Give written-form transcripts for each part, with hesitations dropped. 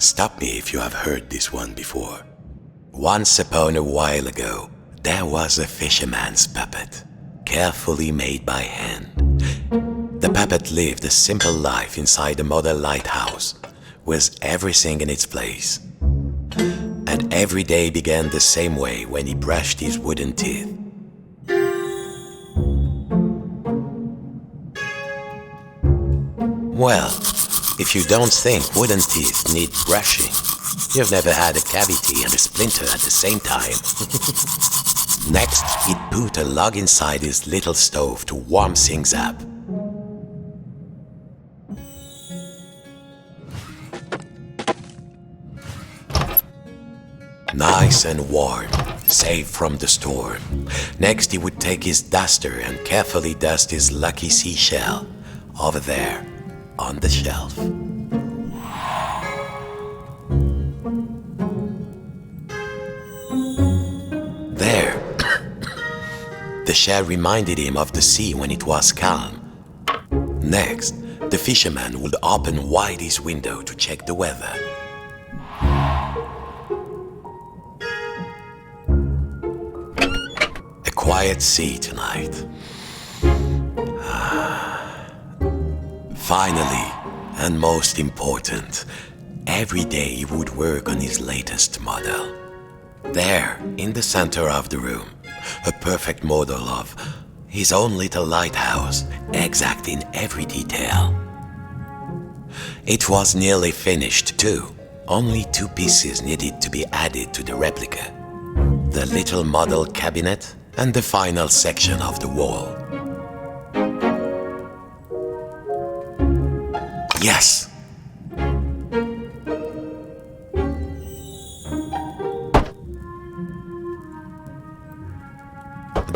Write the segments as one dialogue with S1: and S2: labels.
S1: Stop me if you have heard this one before. Once upon a while ago, there was a fisherman's puppet, carefully made by hand. The puppet lived a simple life inside a model lighthouse, with everything in its place. And every day began the same way when he brushed his wooden teeth. Well, if you don't think wooden teeth need brushing, you've never had a cavity and a splinter at the same time. Next, he'd put a log inside his little stove to warm things up. Nice and warm, safe from the storm. Next, he would take his duster and carefully dust his lucky seashell over there on the shelf. There. The shell reminded him of the sea when it was calm. Next, the fisherman would open wide his window to check the weather. A quiet sea tonight. Finally, and most important, every day he would work on his latest model. There, in the center of the room, a perfect model of his own little lighthouse, exact in every detail. It was nearly finished too. Only 2 pieces needed to be added to the replica. The little model cabinet and the final section of the wall. Yes!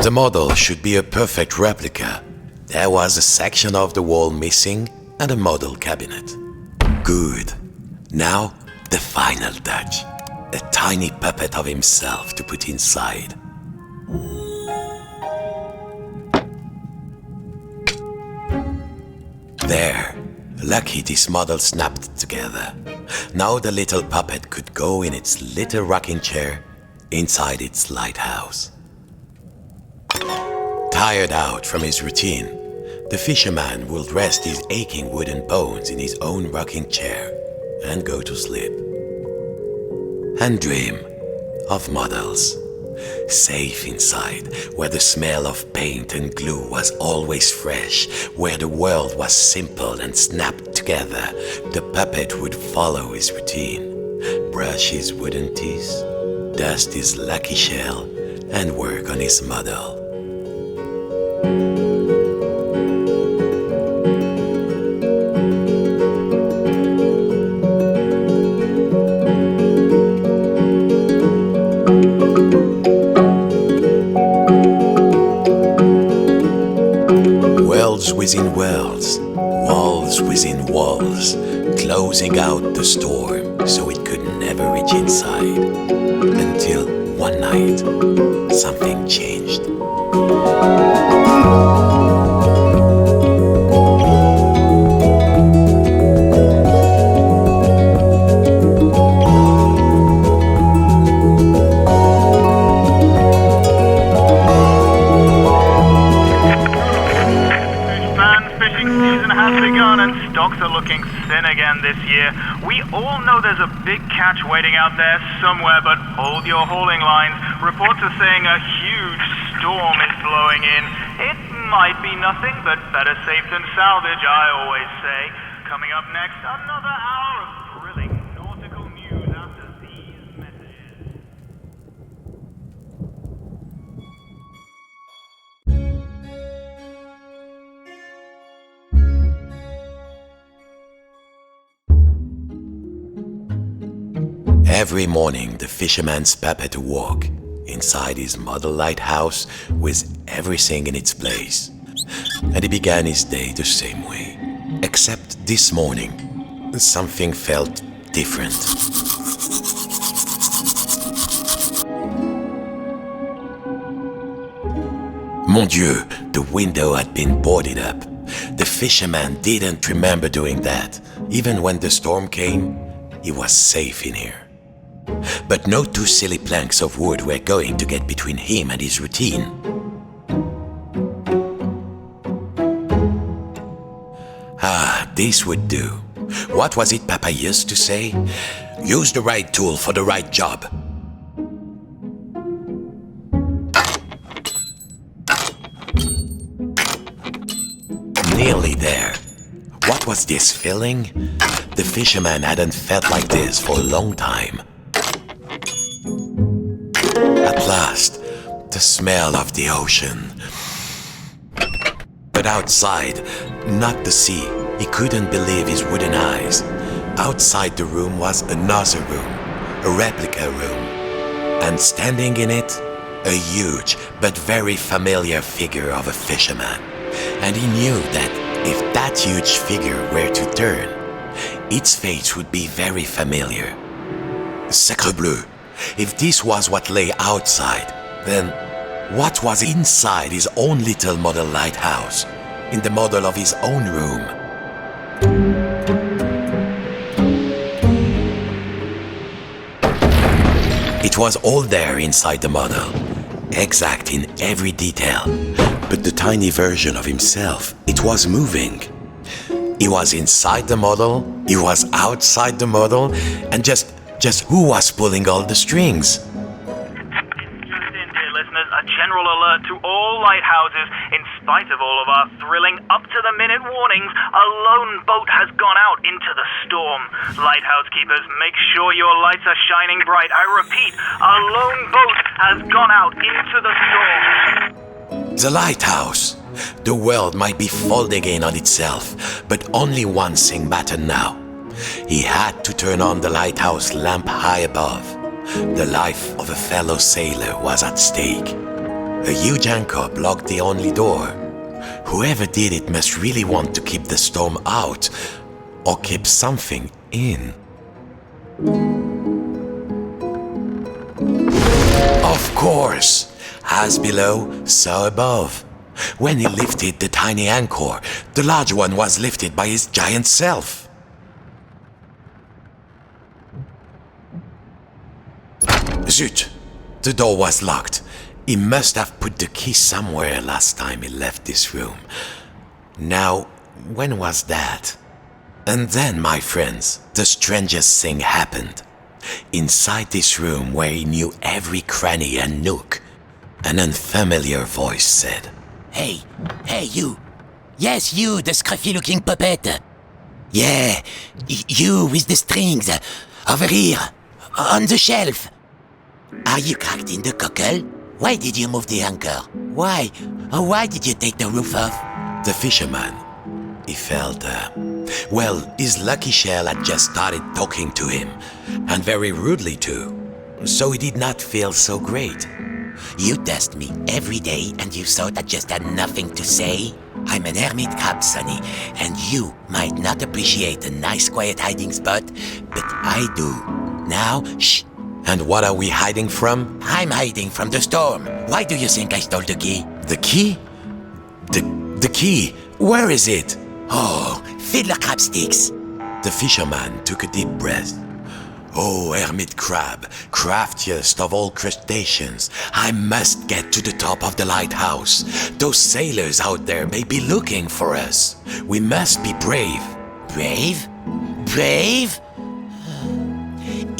S1: The model should be a perfect replica. There was a section of the wall missing and a model cabinet. Good. Now, the final touch. A tiny puppet of himself to put inside. There. Lucky this model snapped together. Now the little puppet could go in its little rocking chair inside its lighthouse. Tired out from his routine, the fisherman would rest his aching wooden bones in his own rocking chair and go to sleep. And dream of models. Safe inside, where the smell of paint and glue was always fresh, where the world was simple and snapped together, the puppet would follow his routine, brush his wooden teeth, dust his lucky shell, and work on his model. Worlds within worlds, walls within walls, closing out the storm so it could never reach inside. Until one night, something changed.
S2: Stocks are looking thin again this year. We all know there's a big catch waiting out there somewhere, but hold your hauling lines. Reports are saying a huge storm is blowing in. It might be nothing, but better safe than salvage, I always say. Coming up next, another hour of thrilling nautical news after these messages.
S1: Every morning, the fisherman's puppet awoke inside his model lighthouse with everything in its place. And he began his day the same way. Except this morning, something felt different. Mon Dieu, the window had been boarded up. The fisherman didn't remember doing that. Even when the storm came, he was safe in here. But no two silly planks of wood were going to get between him and his routine. Ah, this would do. What was it Papa used to say? Use the right tool for the right job. Nearly there. What was this feeling? The fisherman hadn't felt like this for a long time. At last, the smell of the ocean. But outside, not the sea, he couldn't believe his wooden eyes. Outside the room was another room, a replica room. And standing in it, a huge but very familiar figure of a fisherman. And he knew that if that huge figure were to turn, its face would be very familiar. Sacre bleu! If this was what lay outside, then what was inside his own little model lighthouse, in the model of his own room? It was all there inside the model, exact in every detail. But the tiny version of himself, it was moving. He was inside the model, he was outside the model, and just who was pulling all the strings?
S2: Dear listeners, a general alert to all lighthouses. In spite of all of our thrilling up-to-the-minute warnings, a lone boat has gone out into the storm. Lighthouse keepers, make sure your lights are shining bright. I repeat, a lone boat has gone out into the storm.
S1: The lighthouse. The world might be folding in on itself, but only one thing mattered now. He had to turn on the lighthouse lamp high above. The life of a fellow sailor was at stake. A huge anchor blocked the only door. Whoever did it must really want to keep the storm out, or keep something in. Of course! As below, so above. When he lifted the tiny anchor, the large one was lifted by his giant self. Zut! The door was locked. He must have put the key somewhere last time he left this room. Now, when was that? And then, my friends, the strangest thing happened. Inside this room where he knew every cranny and nook, an unfamiliar voice said,
S3: Hey, you. Yes, you, the scruffy-looking puppet. Yeah, you with the strings. Over here, on the shelf. Are you cracked in the cockle? Why did you move the anchor? Why? Why did you take the roof off?
S1: The fisherman, he felt, his lucky shell had just started talking to him, and very rudely too, so he did not feel so great.
S3: You test me every day and you thought I just had nothing to say? I'm an hermit crab, Sonny, and you might not appreciate a nice quiet hiding spot, but I do. Now, shh.
S1: And what are we hiding from?
S3: I'm hiding from the storm. Why do you think I stole the key?
S1: The key? The key? Where is it?
S3: Oh, fiddler crab sticks.
S1: The fisherman took a deep breath. Oh, hermit crab, craftiest of all crustaceans, I must get to the top of the lighthouse. Those sailors out there may be looking for us. We must be brave.
S3: Brave? Brave?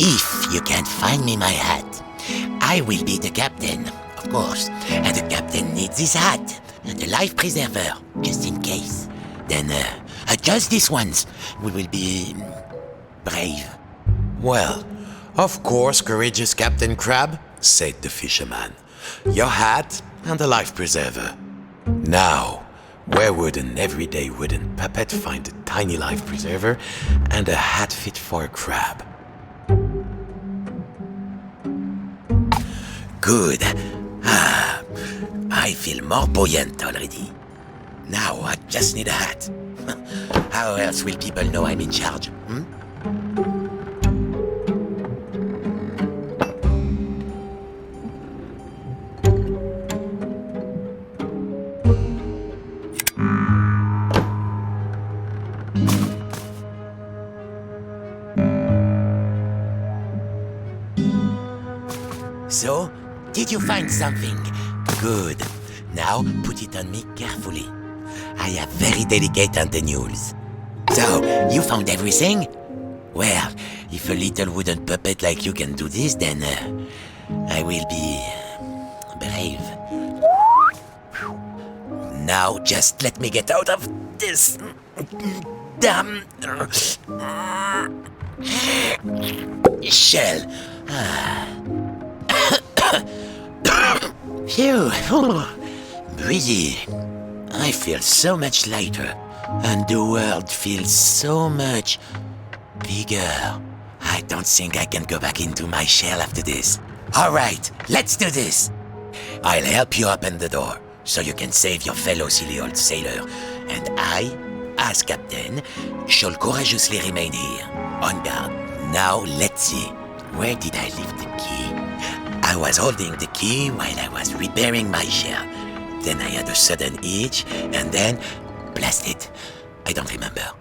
S3: If you can't find me my hat, I will be the captain, of course. And the captain needs his hat and a life preserver, just in case. Then, just this once, we will be brave.
S1: Well, of course, courageous Captain Crab, said the fisherman. Your hat and a life preserver. Now, where would an everyday wooden puppet find a tiny life preserver and a hat fit for a crab?
S3: Good. I feel more buoyant already. Now I just need a hat. How else will people know I'm in charge? Did you find something? Good. Now put it on me carefully. I have very delicate antennules. So, you found everything? Well, if a little wooden puppet like you can do this, then I will be brave. Now just let me get out of this damn shell. Phew. Breezy. I feel so much lighter, and the world feels so much bigger. I don't think I can go back into my shell after this. All right, let's do this. I'll help you open the door, so you can save your fellow silly old sailor. And I, as captain, shall courageously remain here, on guard. Now let's see. Where did I leave the key? I was holding the key while I was repairing my shell. Then I had a sudden itch, and then... blast it. I don't remember.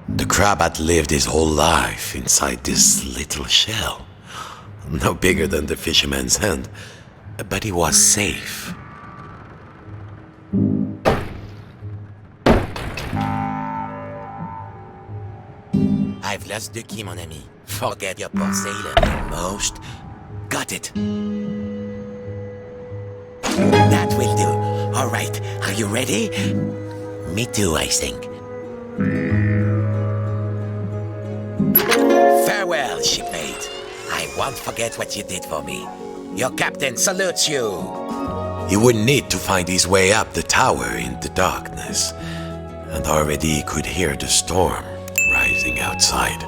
S1: The crab had lived his whole life inside this little shell. No bigger than the fisherman's hand, but he was safe.
S3: I've lost the key, mon ami. Forget your poor sailor. Most. Got it. That will do. All right, are you ready? Me too, I think. Farewell, shipmate. I won't forget what you did for me. Your captain salutes you.
S1: He would need to find his way up the tower in the darkness, and already he could hear the storm rising outside.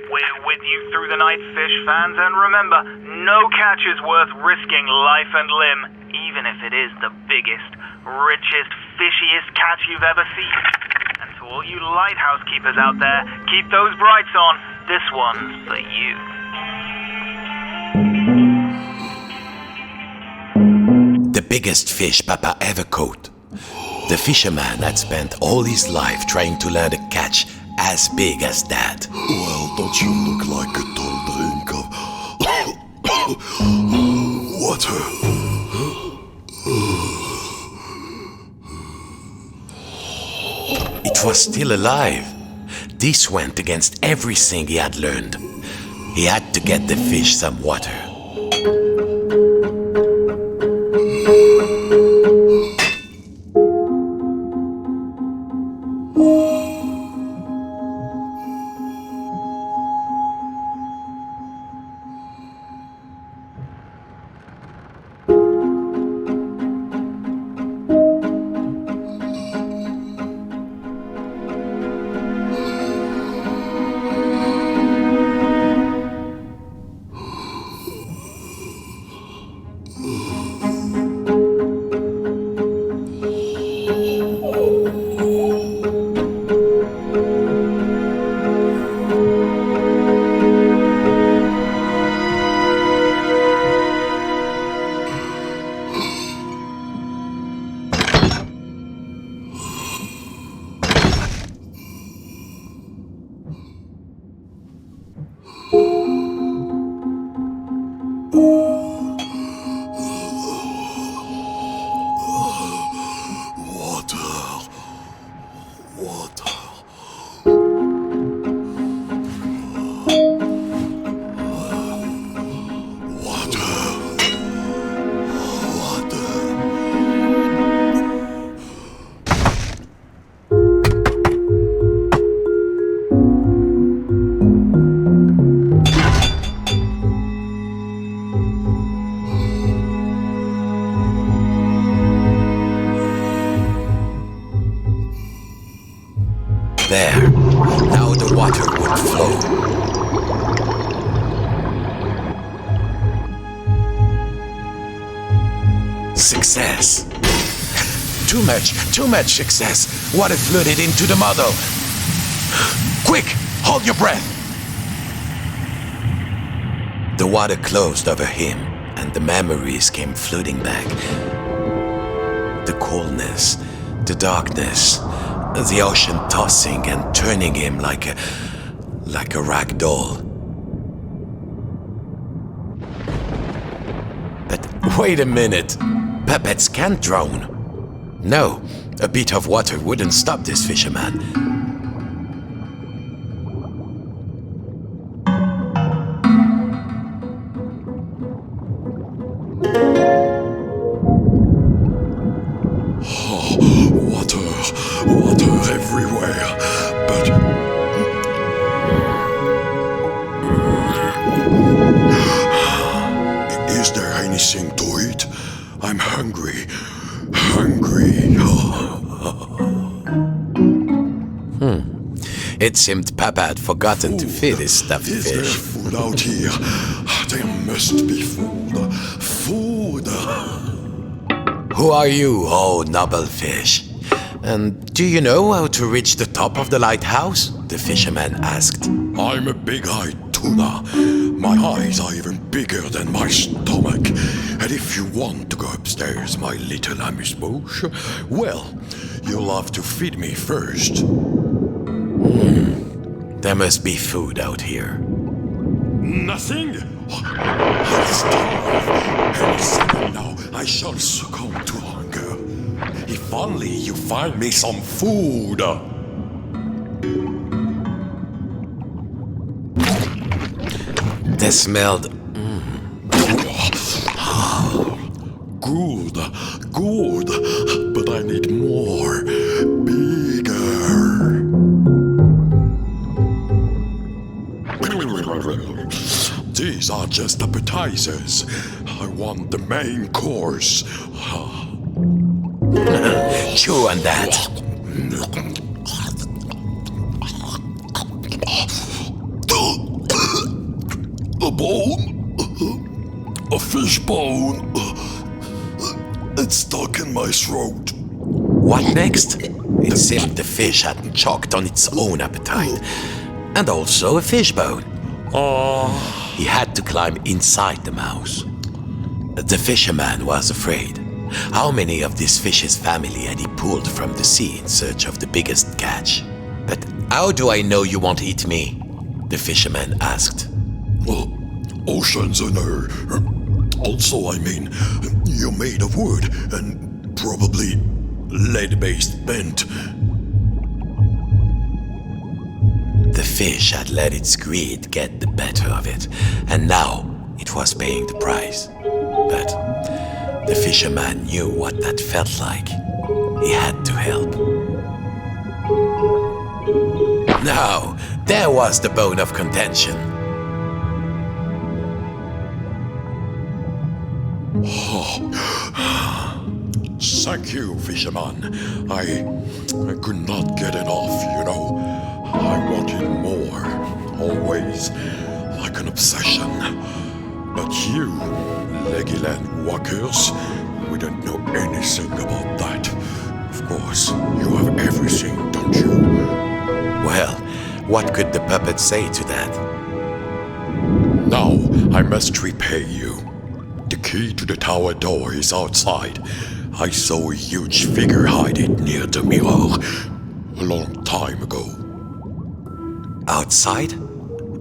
S2: We're with you through the night, fish fans, and remember, no catch is worth risking life and limb, even if it is the biggest, richest, fishiest catch you've ever seen. And to all you lighthouse keepers out there, keep those brights on. This one's for you.
S1: The biggest fish Papa ever caught. The fisherman had spent all his life trying to land a catch as big as that.
S4: Well, don't you look like a tall drink of water?
S1: It was still alive. This went against everything he had learned. He had to get the fish some water. There. Now the water would flow. Success. Too much success. Water flooded into the model. Quick, hold your breath. The water closed over him, and the memories came flooding back. The coldness, the darkness, the ocean tossing and turning him like a rag doll. But wait a minute. Puppets can't drown. No, a bit of water wouldn't stop this fisherman.
S4: Water everywhere, but... Is there anything to eat? I'm hungry.
S1: It seemed Papa had forgotten to feed his stuffed
S4: Is
S1: fish.
S4: there food out here? There must be food. Food.
S1: Who are you, oh noble fish? And do you know how to reach the top of the lighthouse? The fisherman asked.
S4: I'm a big-eyed tuna. My eyes are even bigger than my stomach. And if you want to go upstairs, my little amuse-bouche, well, you'll have to feed me first.
S1: There must be food out here.
S4: Nothing? I'll starve. Any second now, I shall succumb to hunger. If only you find me some food.
S1: They smelled...
S4: Good, but I need more. Bigger. These are just appetizers. I want the main course.
S1: Chew on that.
S4: A bone? A fish bone? It's stuck in my throat.
S1: What next? It seemed the fish had choked on its own appetite. And also a fish bone. He had to climb inside the mouse. The fisherman was afraid. How many of this fish's family had he pulled from the sea in search of the biggest catch? But how do I know you won't eat me? The fisherman asked.
S4: Oceans and air. Also, I mean, you're made of wood and probably lead-based bent.
S1: The fish had let its greed get the better of it, and now it was paying the price. But the fisherman knew what that felt like. He had to help. Now, there was the bone of contention.
S4: Thank you, fisherman. I could not get enough, you know. I wanted more, always, like an obsession. But you, Legoland walkers, we don't know anything about that. Of course, you have everything, don't you?
S1: Well, what could the puppet say to that?
S4: Now, I must repay you. The key to the tower door is outside. I saw a huge figure hide it near the mirror a long time ago.
S1: Outside?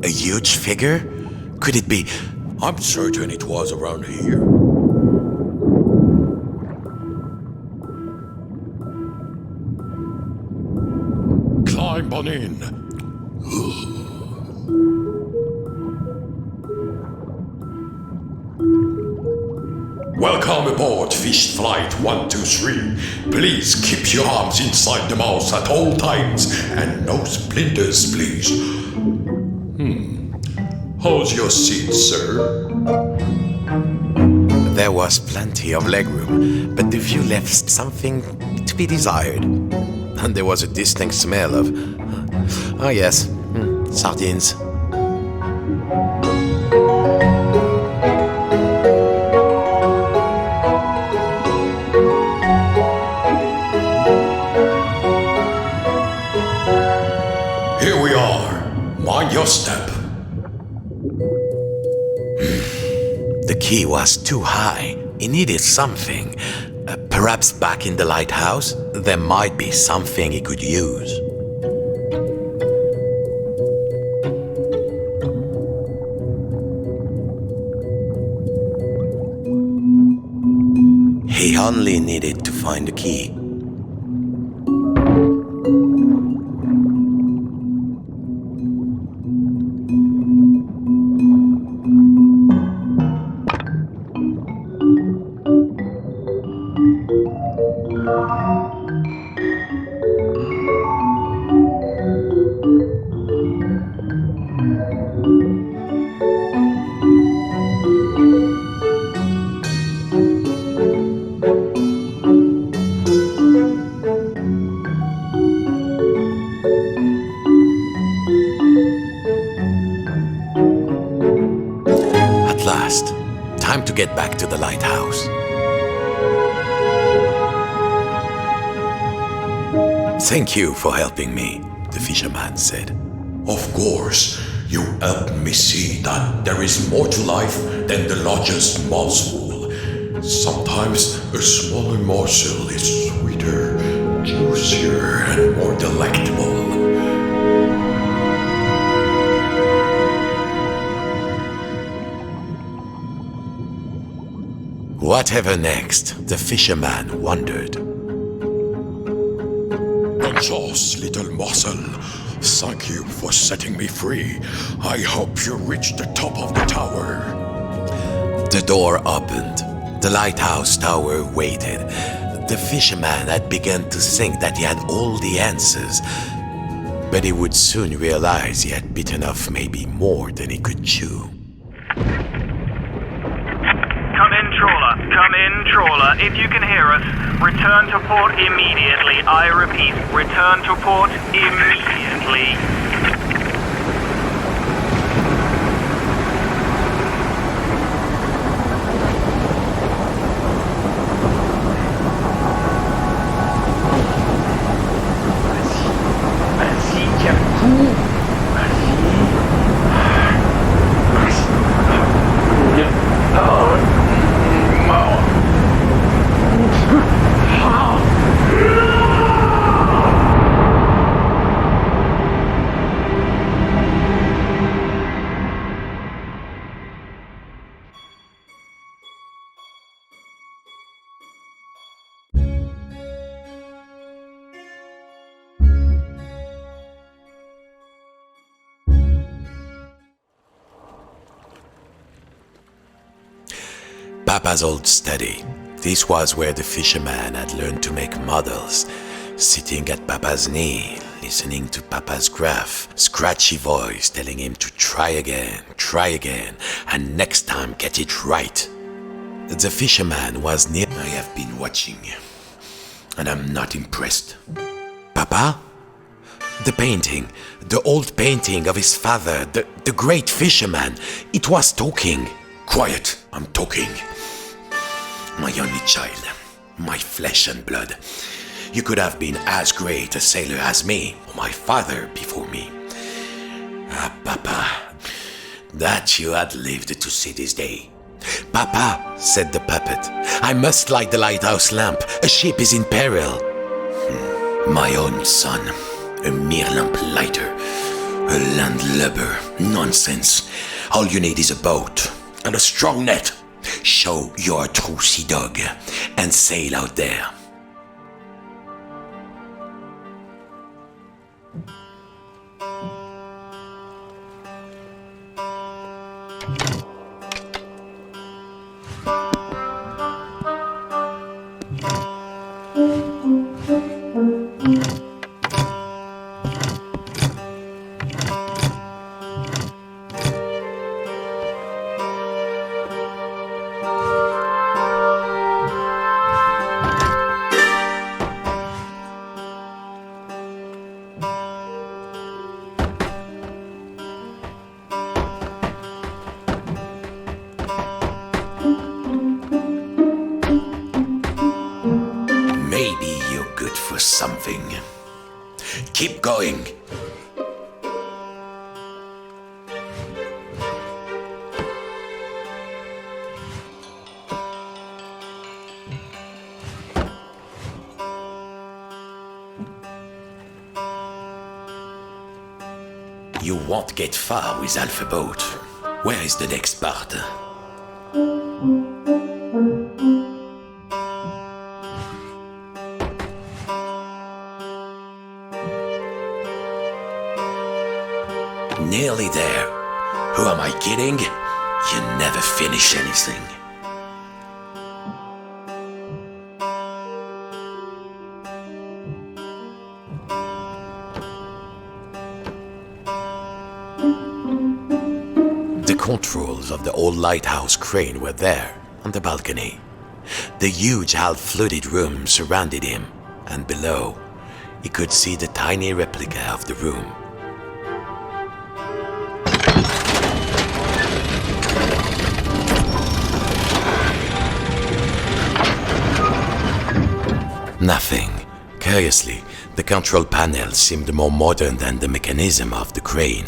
S1: A huge figure? Could it be...
S4: I'm certain it was around here. Climb on in. Welcome aboard Fish Flight 123. Please keep your arms inside the mouse at all times and no splinters, please. How's your seat, sir?
S1: There was plenty of legroom, but the view left something to be desired. And there was a distinct smell of Oh yes, sardines.
S4: Here we are. Mind your step.
S1: The key was too high. He needed something. Perhaps back in the lighthouse, there might be something he could use. He only needed to find the key. Time to get back to the lighthouse. Thank you for helping me, the fisherman said.
S4: Of course, you helped me see that there is more to life than the largest morsel. Sometimes a smaller morsel is sweeter, juicier, and more delectable.
S1: Whatever next, the fisherman wondered.
S4: Bonjour, little morsel. Thank you for setting me free. I hope you reach the top of the tower.
S1: The door opened. The lighthouse tower waited. The fisherman had begun to think that he had all the answers, but he would soon realize he had bitten off maybe more than he could chew.
S2: Come in, trawler. If you can hear us, return to port immediately. I repeat, return to port immediately.
S5: Vas-y, tiens le coup.
S1: Papa's old study. This was where the fisherman had learned to make models, sitting at Papa's knee, listening to Papa's gruff, scratchy voice telling him to try again, and next time get it right. The fisherman was near. I have been watching, and I'm not impressed. Papa? The painting, the old painting of his father, the great fisherman, it was talking.
S4: Quiet, I'm talking.
S1: My only child, my flesh and blood. You could have been as great a sailor as me, or my father before me. Ah, Papa, that you had lived to see this day. Papa, said the puppet, I must light the lighthouse lamp. A ship is in peril. My own son, a mere lamp lighter, a landlubber, nonsense. All you need is a boat and a strong net. Show you're a true sea dog and sail out there. something. Keep going. You won't get far with Alpha Boat. Where is the next part? Nearly there. Who am I kidding? You never finish anything. The controls of the old lighthouse crane were there, on the balcony. The huge half-flooded room surrounded him, and below, he could see the tiny replica of the room. Nothing. Curiously, the control panel seemed more modern than the mechanism of the crane.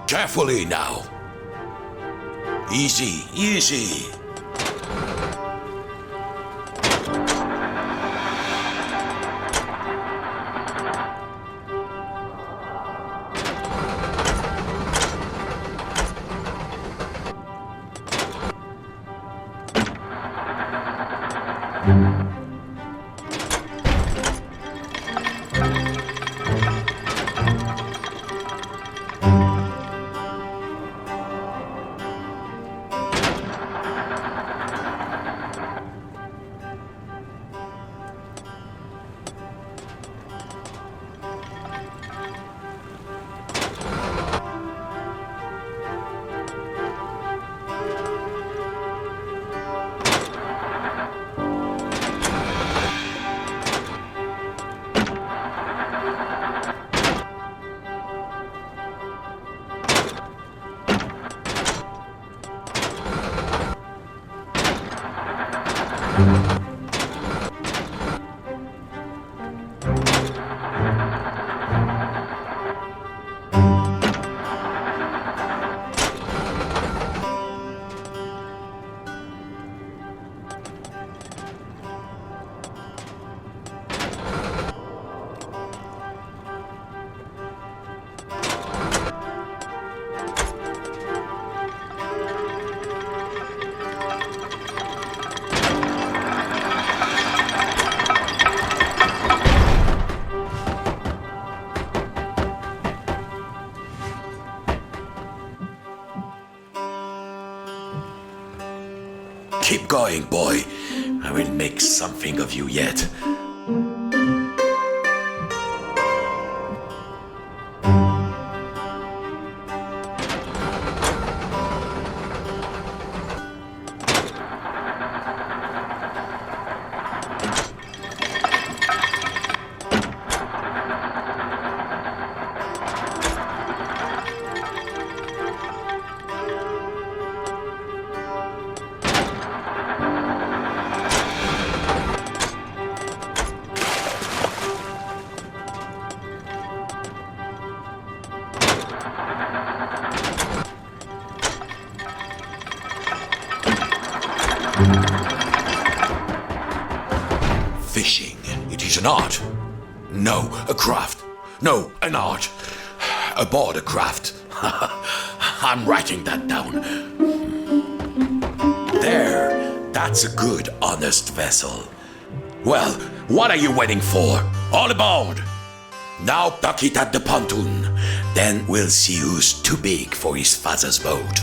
S1: Carefully now. Easy, easy. Keep going, boy. I will make something of you yet. Fishing. It is an art. No, a craft. No, an art. Aboard a craft. I'm writing that down. There. That's a good, honest vessel. Well, what are you waiting for? All aboard! Now dock it at the pontoon. Then we'll see who's too big for his father's boat.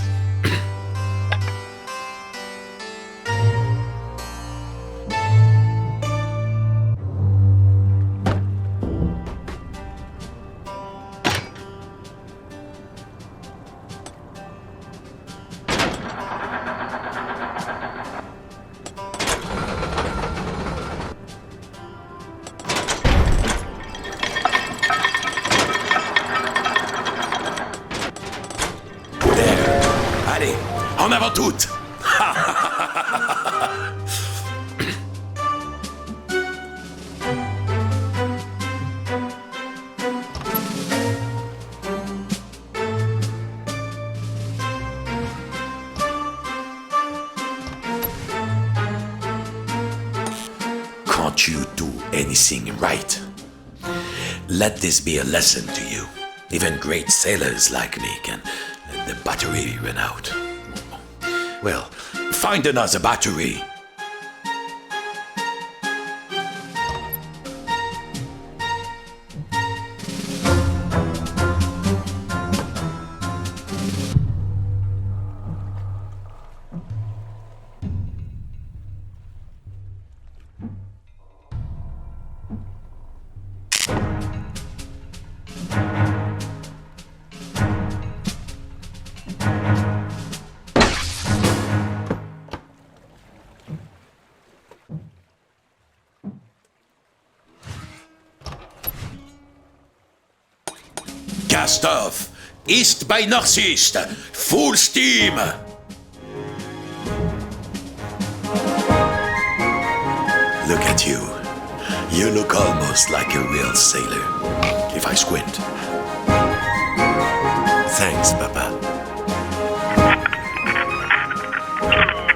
S1: En avant toute! Can't you do anything right? Let this be a lesson to you. Even great sailors like me can let the battery run out. Well, find another battery. Cast off! East by northeast! Full steam! Look at you. You look almost like a real sailor. If I squint. Thanks, Papa.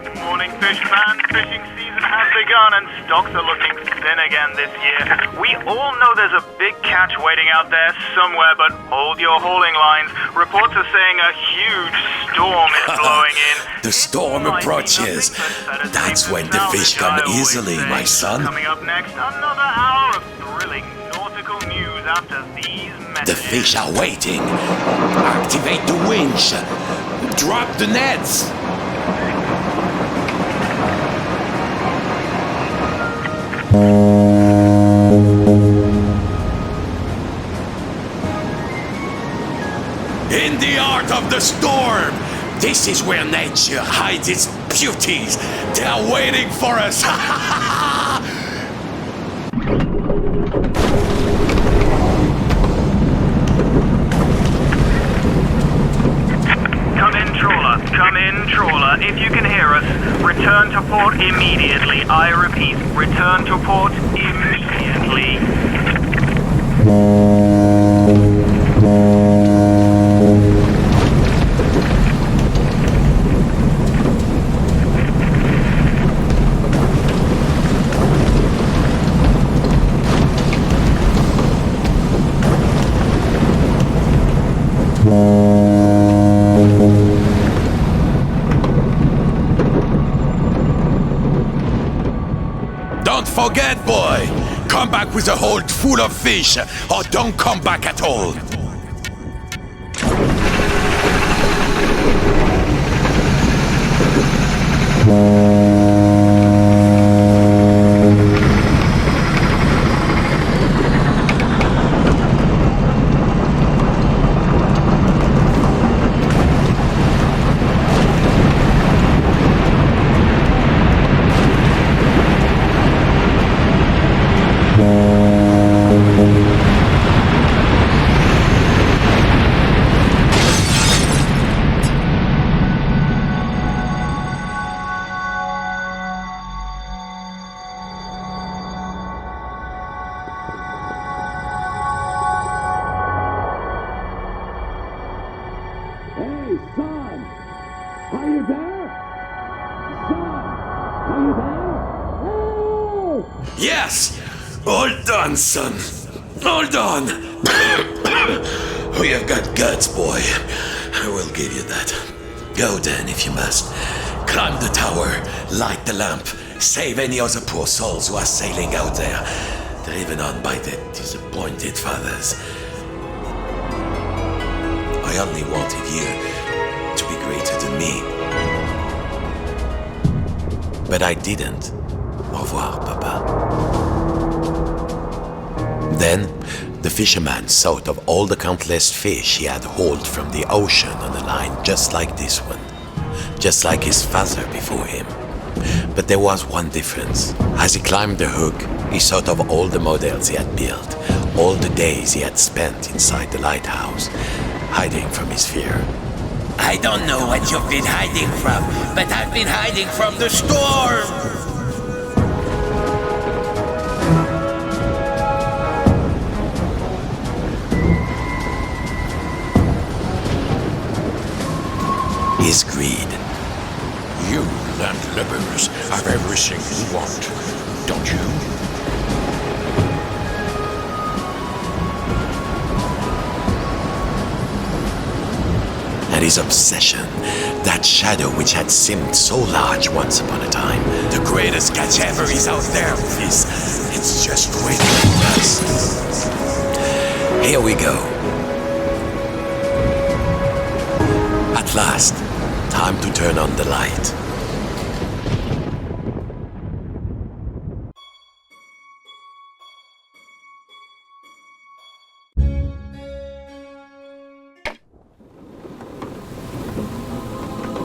S2: Good morning, Fisherman. Fishing season has begun and stocks are looking thin again this year. We all know there's a big catch waiting out there somewhere, but hold your hauling lines. Reports are saying a huge storm is blowing in.
S1: The storm approaches. That's when the fish come easily, my son.
S2: Coming up next, another hour of thrilling nautical news after these messages.
S1: The fish are waiting. Activate the winch. Drop the nets. In the art of the storm, this is where nature hides its beauties. They're waiting for us.
S2: Come in, trawler. Come in, trawler. If you can hear us, return to port immediately. I repeat, return to port immediately.
S1: Don't forget, boy! Come back with a hold full of fish, or don't come back at all! Yes! All done, son. All done. We have got guts, boy. I will give you that. Go then, if you must. Climb the tower, light the lamp, save any other poor souls who are sailing out there, driven on by their disappointed fathers. I only wanted you to be greater than me. But I didn't. Au revoir, Papa. Then, the fisherman thought of all the countless fish he had hauled from the ocean on a line just like this one. Just like his father before him. But there was one difference. As he climbed the hook, he thought of all the models he had built, all the days he had spent inside the lighthouse, hiding from his fear.
S3: I don't know what you've been hiding from, but I've been hiding from the storm!
S1: His greed.
S4: You landlubbers have everything you want, don't you?
S1: And his obsession, that shadow which had seemed so large once upon a time. The greatest catch ever is out there, Fizz. It's just waiting for us. Here we go. At last, time to turn on the light.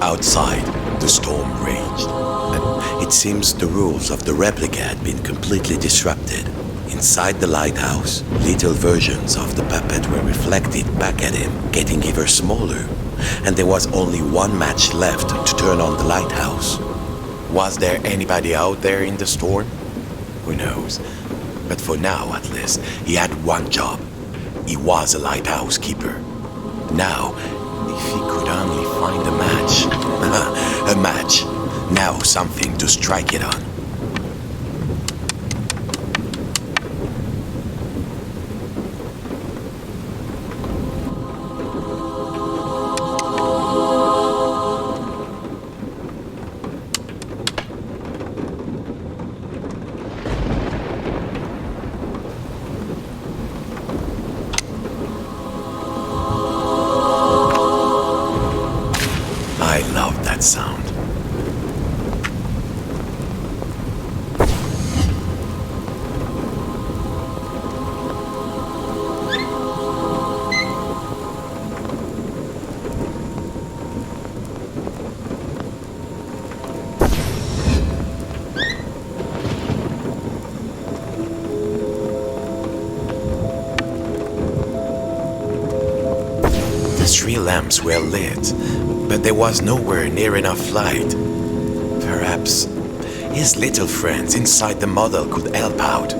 S1: Outside, the storm raged, and it seems the rules of the replica had been completely disrupted. Inside the lighthouse, little versions of the puppet were reflected back at him, getting ever smaller, and there was only one match left to turn on the lighthouse. Was there anybody out there in the storm? Who knows? But for now, at least, he had one job. He was a lighthouse keeper. Now, if he could only find a match. A match. Now something to strike it on. I love that sound. The three lamps were lit, but there was nowhere near enough light. Perhaps his little friends inside the model could help out.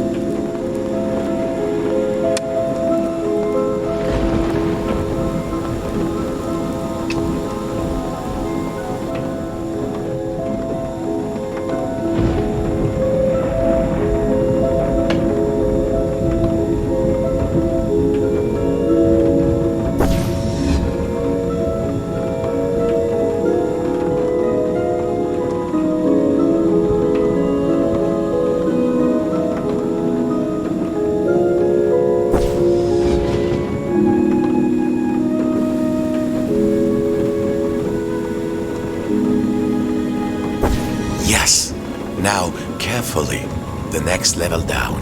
S1: Yes! Now, carefully, the next level down.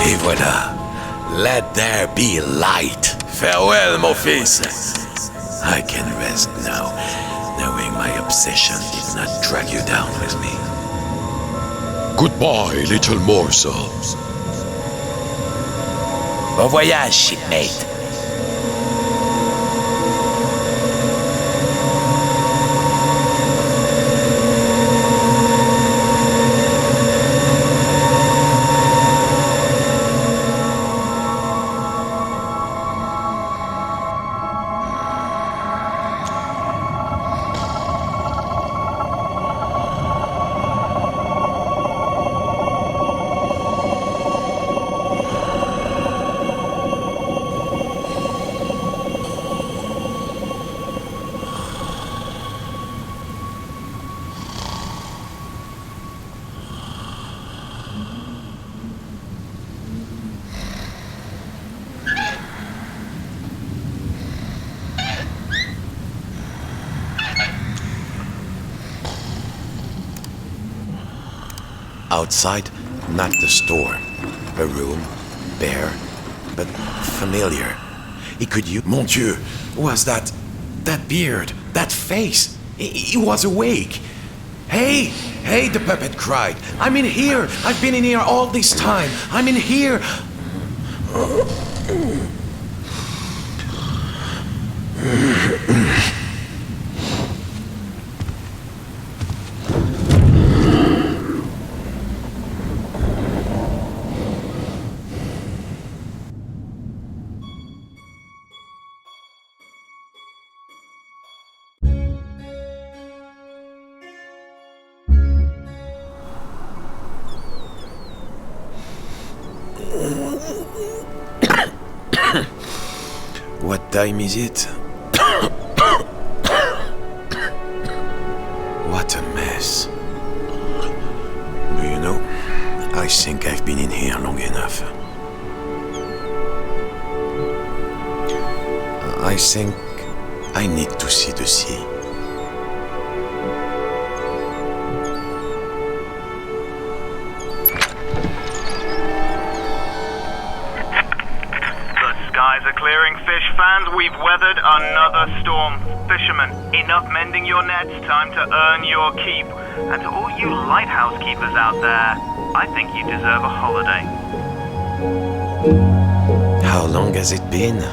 S1: Et voilà! Let there be light! Farewell, mon fils! I can rest now, knowing my obsession did not drag you down with me.
S4: Goodbye, little morsel.
S3: Bon voyage, shipmate.
S1: Outside, not the storm. A room, bare, but familiar. He could use... Mon Dieu, was that... that beard, that face? He was awake. Hey, hey, the puppet cried. I'm in here. I've been in here all this time. I'm in here. What time is it? What a mess. Do you know, I think I've been in here long enough. I think I need to see the sea.
S2: Skies are clearing, fish fans. We've weathered another storm. Fisherman, enough mending your nets. Time to earn your keep. And to all you lighthouse keepers out there, I think you deserve a holiday.
S1: How long has it been?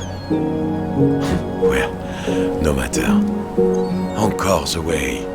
S1: Well, no matter. Encore the way.